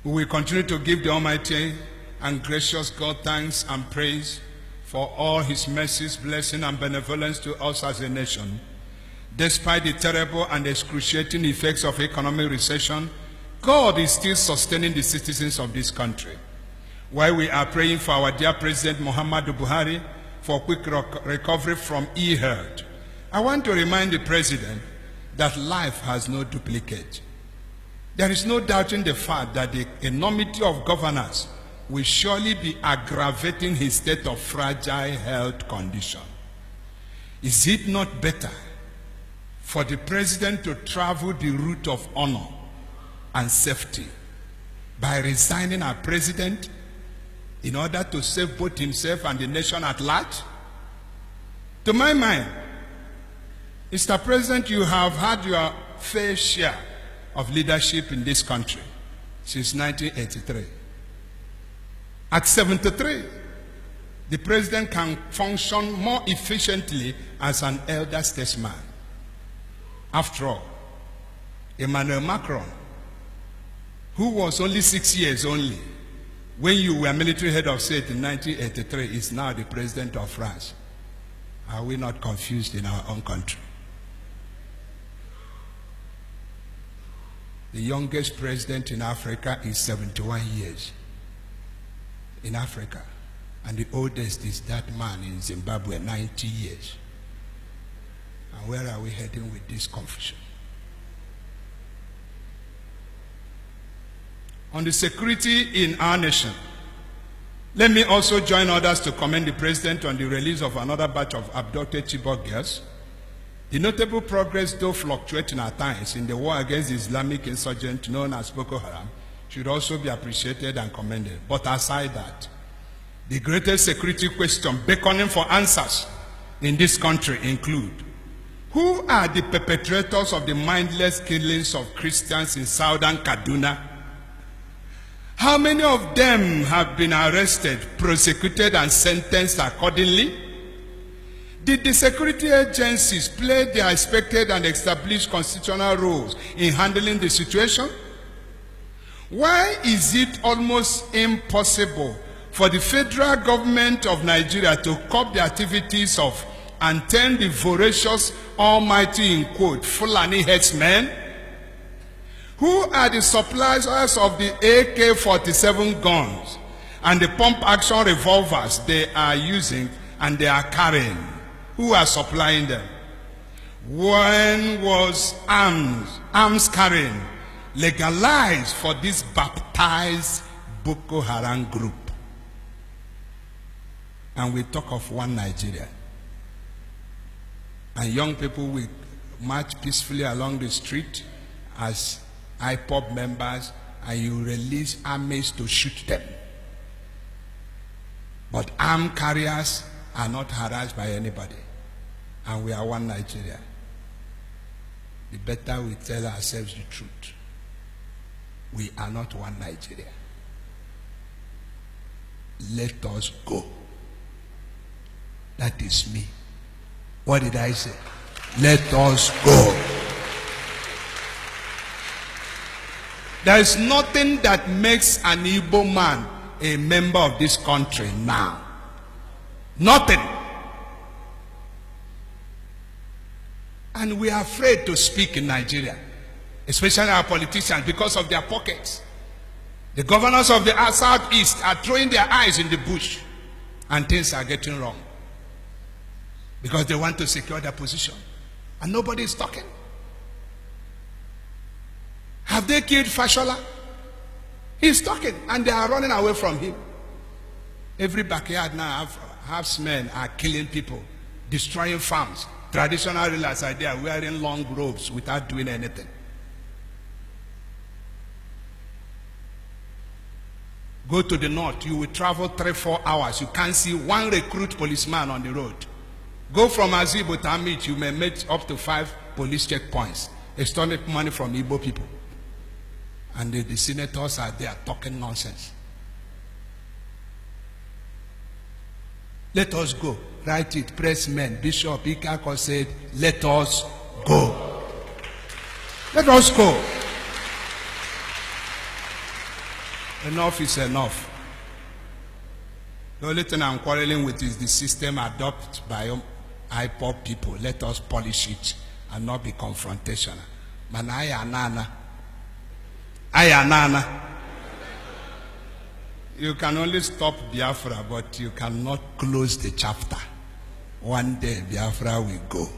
We will continue to give the Almighty and gracious God thanks and praise for all his mercies, blessing, and benevolence to us as a nation. Despite the terrible and excruciating effects of economic recession, God is still sustaining the citizens of this country. While we are praying for our dear President Muhammadu Buhari for quick recovery from ill-health, I want to remind the President that life has no duplicate. There is no doubting the fact that the enormity of governance will surely be aggravating his state of fragile health condition. Is it not better for the President to travel the route of honor and safety by resigning as President in order to save both himself and the nation at large? To my mind, Mr. President, you have had your fair share of leadership in this country since 1983. At 73, the President can function more efficiently as an elder statesman. After all, Emmanuel Macron, who was only 6 years only when you were military head of state in 1983, is now the President of France. Are we not confused in our own country? The youngest president in Africa is 71 years in Africa. And the oldest is that man in Zimbabwe, 90 years. And where are we heading with this confusion? On the security in our nation, let me also join others to commend the President on the release of another batch of abducted Chibok girls. The notable progress, though fluctuating at times, in the war against the Islamic insurgent known as Boko Haram should also be appreciated and commended. But aside that, the greatest security question beckoning for answers in this country include: who are the perpetrators of the mindless killings of Christians in southern Kaduna? How many of them have been arrested, prosecuted, and sentenced accordingly? Did the security agencies play their expected and established constitutional roles in handling the situation? Why is it almost impossible for the federal government of Nigeria to curb the activities of and tame the voracious, almighty, in quote, Fulani headsmen? Who are the suppliers of the AK-47 guns and the pump-action revolvers they are using and they are carrying? Who are supplying them? When was arms carrying legalized for this baptized Boko Haram group? And we talk of one Nigeria. And young people will march peacefully along the street as IPOB members, and you release armies to shoot them. But armed carriers are not harassed by anybody. And we are one Nigeria. The better we tell ourselves the truth. We are not one Nigeria. Let us go. That is me. What did I say? Let us go. There is nothing that makes an Igbo man a member of this country now. Nothing. And we are afraid to speak in Nigeria, especially our politicians, because of their pockets. The governors of the Southeast are throwing their eyes in the bush, and things are getting wrong because they want to secure their position, and nobody is talking. Have they killed Fashola? He's talking, and they are running away from him. Every backyard now, herdsmen are killing people, destroying farms. Traditional rulers are there wearing long robes without doing anything. Go to the north, you will travel 3-4 hours. You can't see one recruit policeman on the road. Go from Azibo to Amit, you may meet up to 5 police checkpoints, extorting money from Igbo people. And the senators are there talking nonsense. Let us go. Write it. Pressmen, Bishop Ikako said, let us go. Let us go. Enough is enough. The only thing I'm quarreling with is the system adopted by IPOB people. Let us polish it and not be confrontational. Man, Ayanana. You can only stop Biafra, but you cannot close the chapter. One day Biafra will go.